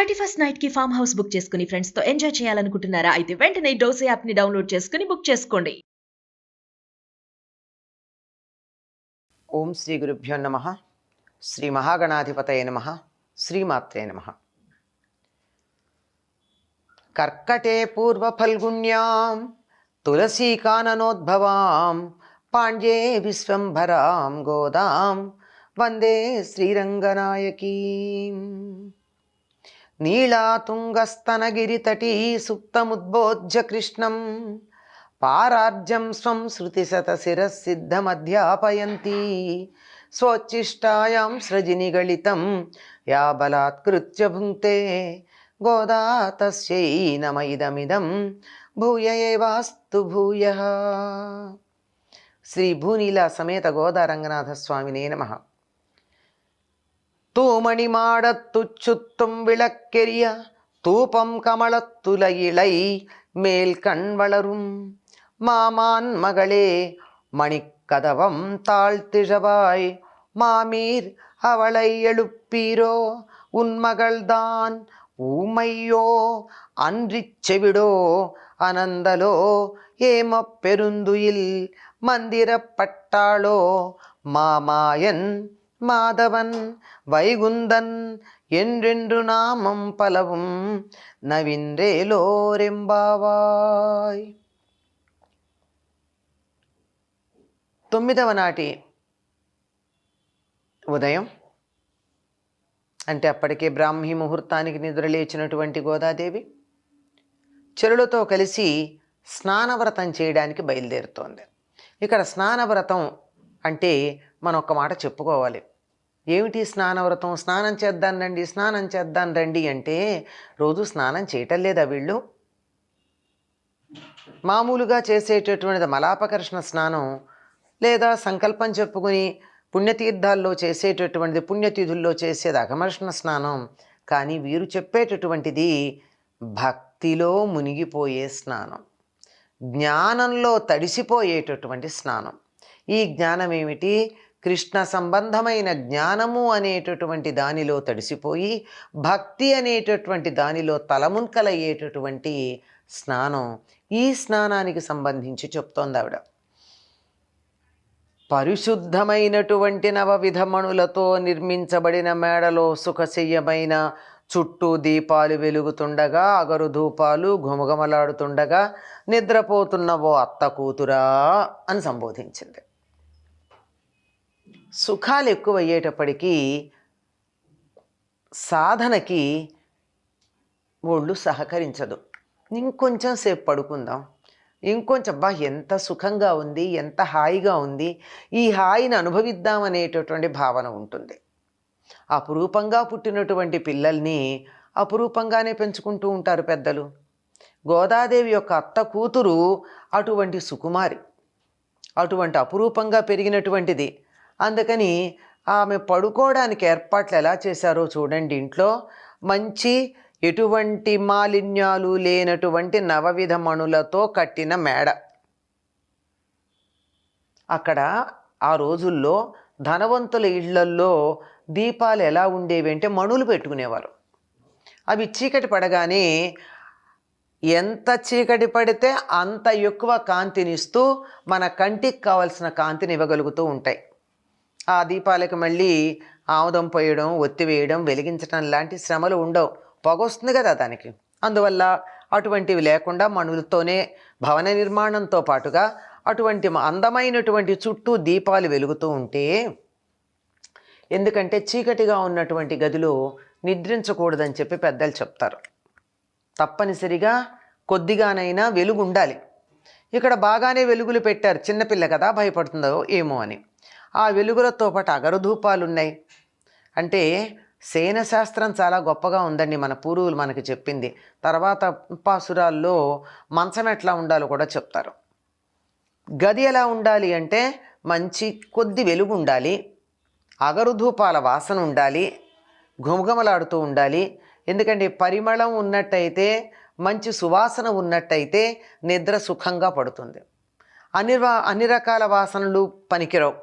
31st night కి farm house book చేసుకుని friends తో ఎంజాయ్ చేయాలనుకుంటున్నారా? అయితే వెంటనే డోసే యాప్ ని డౌన్లోడ్ చేసుకుని బుక్ చేసుకోండి. ఓం శ్రీ గురుభ్యో నమః. శ్రీ మహాగణాధిపతయ నమః. శ్రీమాత్రే నమః. కర్కటే పూర్వ ఫల్గుణ్యాం తులసీకాననోద్భవాం పాండ్యే విశ్వంభరాం గోదాం వందే శ్రీరంగనాయకీం. నీళాతుంగస్తనగిరితటీ సుప్తముద్బోధ్య కృష్ణం పారార్జం స్వం శృతిశతశిరసిద్ధమధ్యాపయంతి స్వోచ్ఛిష్టాయాం సృజినిగళితం యా బలాత్కృత్య భుంక్తే గోదా తస్యై నమ ఇదమిదం భూయ ఏవాస్తు భూయః. శ్రీ భూనీల సమేత గోదా రంగనాథ స్వామినే నమః. தூமணிமாடத்துச்சுத்தும் விளக்கெரிய தூபம் கமலத்துல இளை மேல் கண் வளரும் மாமான் மகளே மணிக்கதவம் தாழ்த்திழவாய் மாமீர் அவளை எழுப்பீரோ உன்மகள்தான் ஊமையோ அன்றிச் செவிடோ அனந்தலோ ஏம பெருந்துயில் மந்திரப்பட்டாளோ மாமாயன் மாதவன் வைகுந்தன் என்றென்று நாமம் பலவும் నవింద్రేలోరెంబావాయ్. 9వ నాటి ఉదయం అంటే అప్పటికే బ్రాహ్మీ ముహూర్తానికి నిద్రలేచినటువంటి గోదాదేవి చెరులతో కలిసి స్నానవ్రతం చేయడానికి బయలుదేరుతోంది. ఇక్కడ స్నానవ్రతం అంటే మనం ఒక్క మాట చెప్పుకోవాలి. ఏమిటి స్నానవ్రతం? స్నానం చేద్దాం రండి, స్నానం చేద్దాం రండి అంటే రోజు స్నానం చేయటం లేదా వీళ్ళు? మామూలుగా చేసేటటువంటిది మలాపకర్షణ స్నానం, లేదా సంకల్పం చెప్పుకుని పుణ్యతీర్థాల్లో చేసేటటువంటిది, పుణ్యతిథుల్లో చేసేది అఘమర్షణ స్నానం. కానీ వీరు చెప్పేటటువంటిది భక్తిలో మునిగిపోయే స్నానం, జ్ఞానంలో తడిసిపోయేటటువంటి స్నానం. ఈ జ్ఞానం ఏమిటి? కృష్ణ సంబంధమైన జ్ఞానము అనేటటువంటి దానిలో తడిసిపోయి భక్తి అనేటటువంటి దానిలో తలమున్కలయ్యేటటువంటి స్నానం. ఈ స్నానానికి సంబంధించి చెప్తోంది ఆవిడ. పరిశుద్ధమైనటువంటి నవవిధమణులతో నిర్మించబడిన మేడలో సుఖశయ్యమైన చుట్టూ దీపాలు వెలుగుతుండగా, అగరు ధూపాలు ఘుమఘమలాడుతుండగా నిద్రపోతున్న ఓ అత్త కూతురా అని సంబోధించింది. సుఖాలు ఎక్కువయ్యేటప్పటికీ సాధనకి ఒళ్ళు సహకరించదు. ఇంకొంచెం సేపు పడుకుందాం, ఇంకొంచెం ఎంత సుఖంగా ఉంది, ఎంత హాయిగా ఉంది, ఈ హాయిని అనుభవిద్దామనేటటువంటి భావన ఉంటుంది. అపురూపంగా పుట్టినటువంటి పిల్లల్ని అపురూపంగానే పెంచుకుంటూ ఉంటారు పెద్దలు. గోదాదేవి యొక్క అత్త కూతురు అటువంటి సుకుమారి, అటువంటి అపురూపంగా పెరిగినటువంటిది. అందుకని ఆమె పడుకోవడానికి ఏర్పాట్లు ఎలా చేశారో చూడండి. ఇంట్లో మంచి ఎటువంటి మాలిన్యాలు లేనటువంటి నవవిధ మణులతో కట్టిన మేడ. అక్కడ ఆ రోజుల్లో ధనవంతుల ఇళ్లల్లో దీపాలు ఎలా ఉండేవి అంటే మణులు పెట్టుకునేవారు. అవి చీకటి పడగానే ఎంత చీకటి పడితే అంత ఎక్కువ కాంతినిస్తూ మన కంటికి కావలసిన కాంతిని ఇవ్వగలుగుతూ ఉంటాయి. ఆ దీపాలకు మళ్ళీ ఆముదం పోయడం, ఒత్తి వేయడం, వెలిగించడం లాంటి శ్రమలు ఉండవు. పొగ వస్తుంది కదా దానికి. అందువల్ల అటువంటివి లేకుండా మణులతోనే భవన నిర్మాణంతో పాటుగా అటువంటి అందమైనటువంటి చుట్టూ దీపాలు వెలుగుతూ ఉంటే, ఎందుకంటే చీకటిగా ఉన్నటువంటి గదిలో నిద్రించకూడదని చెప్పి పెద్దలు చెప్తారు. తప్పనిసరిగా కొద్దిగానైనా వెలుగు ఉండాలి. ఇక్కడ బాగానే వెలుగులు పెట్టారు. చిన్నపిల్ల కదా భయపడుతుందో ఏమో అని. ఆ వెలుగులతో పాటు అగరధూపాలు ఉన్నాయి. అంటే శయనశాస్త్రం చాలా గొప్పగా ఉందండి. మన పూర్వులు మనకి చెప్పింది. తర్వాత పాసురాల్లో మంచం ఎట్లా ఉండాలో కూడా చెప్తారు. గది ఎలా ఉండాలి అంటే మంచి కొద్ది వెలుగు ఉండాలి, అగరుధూపాల వాసన ఉండాలి, ఘుమఘమలాడుతూ ఉండాలి. ఎందుకంటే పరిమళం ఉన్నట్టయితే, మంచి సువాసన ఉన్నట్టయితే నిద్ర సుఖంగా పడుతుంది. అన్ని రకాల వాసనలు పనికిరావు.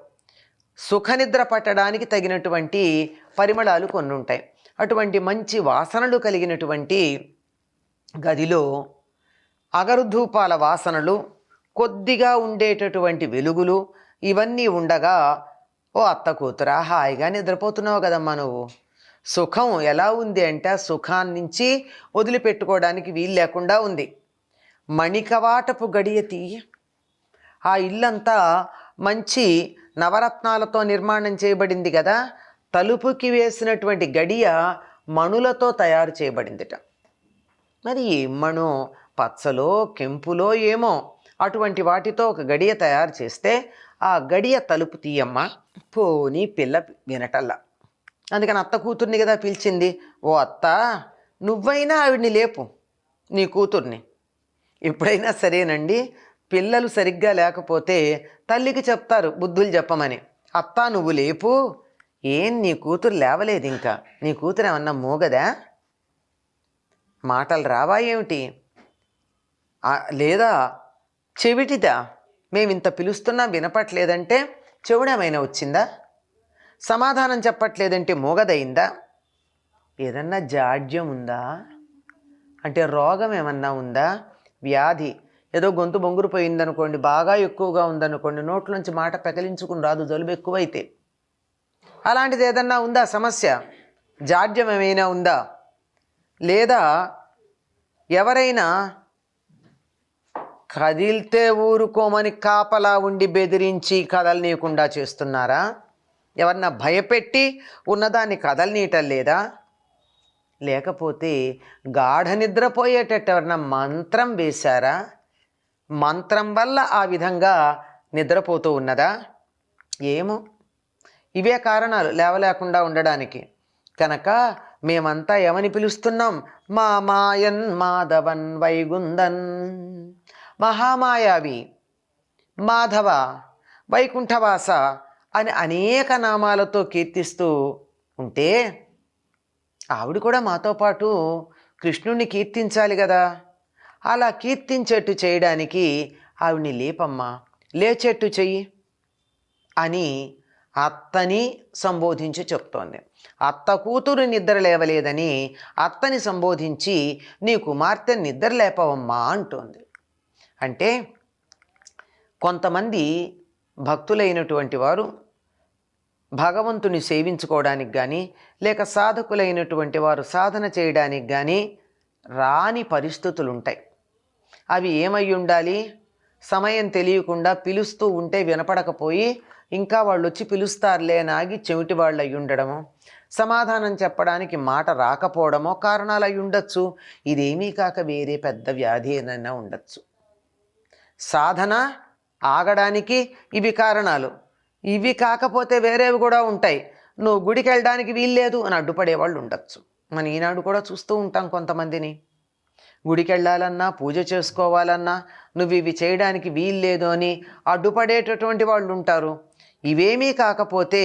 సుఖనిద్ర పట్టడానికి తగినటువంటి పరిమళాలు కొన్ని ఉంటాయి. అటువంటి మంచి వాసనలు కలిగినటువంటి గదిలో అగరుధూపాల వాసనలు, కొద్దిగా ఉండేటటువంటి వెలుగులు ఇవన్నీ ఉండగా, ఓ అత్త కూతురా హాయిగా నిద్రపోతున్నావు కదమ్మా నువ్వు. సుఖం ఎలా ఉంది అంటే ఆ సుఖాన్నించి వదిలిపెట్టుకోవడానికి వీలు లేకుండా ఉంది. మణికవాటపు గడియ తీయ. ఆ ఇల్లంతా మంచి నవరత్నాలతో నిర్మాణం చేయబడింది కదా. తలుపుకి వేసినటువంటి గడియ మణులతో తయారు చేయబడిందిట. మరి ఏం మణో, పచ్చలో కెంపులో ఏమో అటువంటి వాటితో ఒక గడియ తయారు చేస్తే ఆ గడియ తలుపు తీయమ్మ. పోనీ పిల్ల వినటల్లా. అందుకని అత్త కూతుర్ని కదా పిలిచింది. ఓ అత్త, నువ్వైనా ఆవిడ్ని లేపు, నీ కూతుర్ని. ఎప్పుడైనా సరేనండి, పిల్లలు సరిగ్గా లేకపోతే తల్లికి చెప్తారు బుద్ధులు చెప్పమని. అత్త నువ్వు లేపు. ఏం నీ కూతురు లేవలేదు ఇంకా? నీ కూతురు ఏమన్నా మూగదా? మాటలు రావా ఏమిటి? లేదా చెవిటిదా? మేమింత పిలుస్తున్నా వినపట్లేదంటే చెవుడేమైనా వచ్చిందా? సమాధానం చెప్పట్లేదంటే మూగదయిందా? ఏదన్నా జాడ్యం ఉందా? అంటే రోగం ఏమన్నా ఉందా? వ్యాధి ఏదో గొంతు బొంగురుపోయిందనుకోండి, బాగా ఎక్కువగా ఉందనుకోండి, నోట్లోంచి మాట పెకలించుకుని రాదు జలుబు ఎక్కువైతే. అలాంటిది ఏదన్నా ఉందా సమస్య? జాడ్యం ఏమైనా ఉందా? లేదా ఎవరైనా కదిలితే ఊరుకోమని కాపలా ఉండి బెదిరించి కదలనీయకుండా చేస్తున్నారా? ఎవరన్నా భయపెట్టి ఉన్నదాన్ని కదలనీయటం లేదా? లేకపోతే గాఢ నిద్రపోయేటట్టు ఎవరన్నా మంత్రం వేశారా? మంత్రం వల్ల ఆ విధంగా నిద్రపోతూ ఉన్నదా? ఏమో, ఇవే కారణాలు లేవలేకుండా ఉండడానికి. కనుక మేమంతా ఏమని పిలుస్తున్నాం? మా మాయన్ మాధవన్ వైగుందన్. మహామాయావి, మాధవ, వైకుంఠవాస అని అనేక నామాలతో కీర్తిస్తూ ఉంటే ఆవిడ కూడా మాతో పాటు కృష్ణుణ్ణి కీర్తించాలి కదా. అలా కీర్తించేట్టు చేయడానికి ఆవిడ్ని లేపమ్మా, లేచేట్టు చెయ్యి అని అత్తని సంబోధించి చెప్తోంది. అత్త కూతురు నిద్ర లేవలేదని అత్తని సంబోధించి నీ కుమార్తె నిద్ర లేపవమ్మా అంటోంది. అంటే కొంతమంది భక్తులైనటువంటి వారు భగవంతుని సేవించుకోవడానికి కానీ, లేక సాధకులైనటువంటి వారు సాధన చేయడానికి కానీ రాని పరిస్థితులు ఉంటాయి. అవి ఏమై ఉండాలి? సమయం తెలియకుండా పిలుస్తూ ఉంటే వినపడకపోయి ఇంకా వాళ్ళు వచ్చి పిలుస్తారులే అని ఆగి చెవిటి వాళ్ళు అయి ఉండడము, సమాధానం చెప్పడానికి మాట రాకపోవడమో కారణాలు అయి ఉండొచ్చు. ఇదేమీ కాక వేరే పెద్ద వ్యాధి ఏదైనా ఉండొచ్చు. సాధన ఆగడానికి ఇవి కారణాలు. ఇవి కాకపోతే వేరేవి కూడా ఉంటాయి. నువ్వు గుడికి వెళ్ళడానికి వీల్లేదు అని అడ్డుపడేవాళ్ళు ఉండొచ్చు. మనం ఈనాడు కూడా చూస్తూ ఉంటాం కొంతమందిని. గుడికి వెళ్ళాలన్నా, పూజ చేసుకోవాలన్నా నువ్వు ఇవి చేయడానికి వీల్లేదు అని అడ్డుపడేటటువంటి వాళ్ళు ఉంటారు. ఇవేమీ కాకపోతే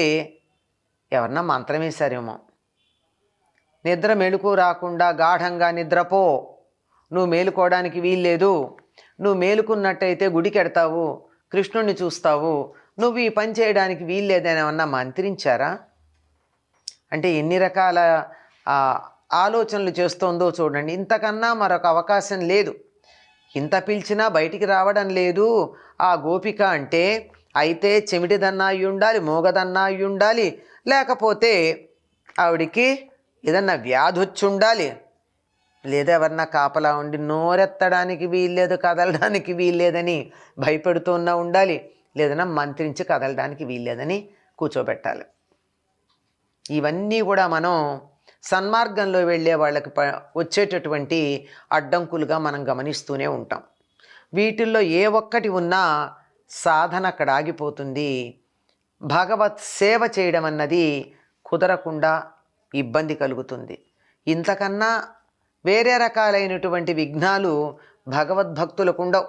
ఎవరన్నా మంత్రం వేశారేమో. నిద్ర మెళుకు రాకుండా గాఢంగా నిద్రపో, నువ్వు మేలుకోవడానికి వీల్లేదు, నువ్వు మేలుకున్నట్టయితే గుడికి వెడతావు, కృష్ణుణ్ణి చూస్తావు, నువ్వు ఈ పని చేయడానికి వీల్లేదని ఏమన్నా మంత్రించారా? అంటే ఎన్ని రకాల ఆలోచనలు చేస్తోందో చూడండి. ఇంతకన్నా మరొక అవకాశం లేదు. ఇంత పిలిచినా బయటికి రావడం లేదు ఆ గోపిక అంటే, అయితే చెమిటిదన్నా అయి ఉండాలి, మోగదన్నా అయి ఉండాలి, లేకపోతే ఆవిడికి ఏదన్నా వ్యాధి వచ్చి ఉండాలి, లేదా ఎవరన్నా కాపలా ఉండి నోరెత్తడానికి వీల్లేదు, కదలడానికి వీల్లేదని భయపెడుతున్నా ఉండాలి, లేదన్నా మంత్రించి కదలడానికి వీల్లేదని కూర్చోబెట్టాలి. ఇవన్నీ కూడా మనం సన్మార్గంలో వెళ్ళే వాళ్ళకి వచ్చేటటువంటి అడ్డంకులుగా మనం గమనిస్తూనే ఉంటాం. వీటిల్లో ఏ ఒక్కటి ఉన్నా సాధన అక్కడ ఆగిపోతుంది. భగవత్ సేవ చేయడం అన్నది కుదరకుండా ఇబ్బంది కలుగుతుంది. ఇంతకన్నా వేరే రకాలైనటువంటి విఘ్నాలు భగవద్భక్తులకు ఉండవు.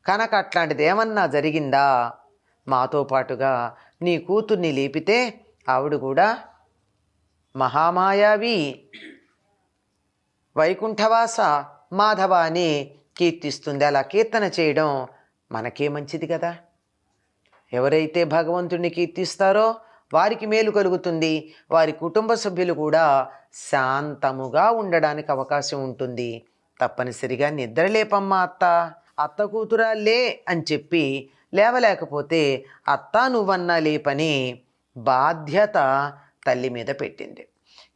కనుక అట్లాంటిది ఏమన్నా జరిగిందా, మాతో పాటుగా నీ కూతుర్ని లేపితే ఆవిడ కూడా మహామాయావి, వైకుంఠవాస, మాధవ అని కీర్తిస్తుంది. అలా కీర్తన చేయడం మనకే మంచిది కదా. ఎవరైతే భగవంతుడిని కీర్తిస్తారో వారికి మేలు కలుగుతుంది, వారి కుటుంబ సభ్యులు కూడా శాంతముగా ఉండడానికి అవకాశం ఉంటుంది. తప్పనిసరిగా నిద్రలేపమ్మా అత్త కూతురా లే అని చెప్పి లేవలేకపోతే అత్త నువ్వన్నా లేపని బాధ్యత తల్లి మీద పెట్టింది.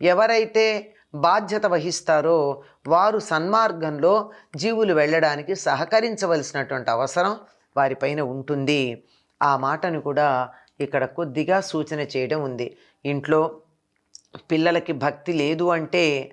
ఎవరైతే బాధ్యత వహిస్తారో వారు సన్మార్గంలో జీవులు వెళ్ళడానికి సహకరించవలసినటువంటి అవసరం వారిపైన ఉంటుంది. ఆ మాటను కూడా ఇక్కడ కొద్దిగా సూచన చేయడం ఉంది. ఇంట్లో పిల్లలకి భక్తి లేదు అంటే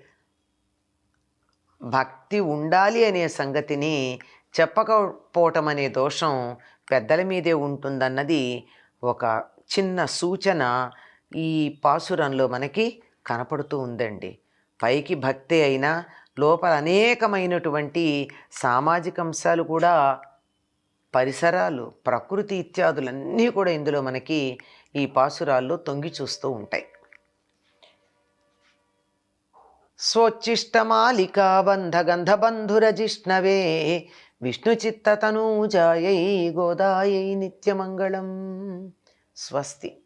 భక్తి ఉండాలి అనే సంగతిని చెప్పకపోవటం అనే దోషం పెద్దల మీదే ఉంటుందన్నది ఒక చిన్న సూచన ఈ పాసురంలో మనకి కనపడుతూ ఉందండి. పైకి భక్తి అయినా లోపల అనేకమైనటువంటి సామాజిక అంశాలు కూడా, పరిసరాలు, ప్రకృతి ఇత్యాదులన్నీ కూడా ఇందులో మనకి ఈ పాసురాల్లో తొంగి చూస్తూ ఉంటాయి. స్వోచ్చిష్టమాలికా బంధగంధబంధురజిష్ణవే విష్ణుచిత్తతనూజాయై గోదాయై నిత్యమంగళం. స్వస్తి.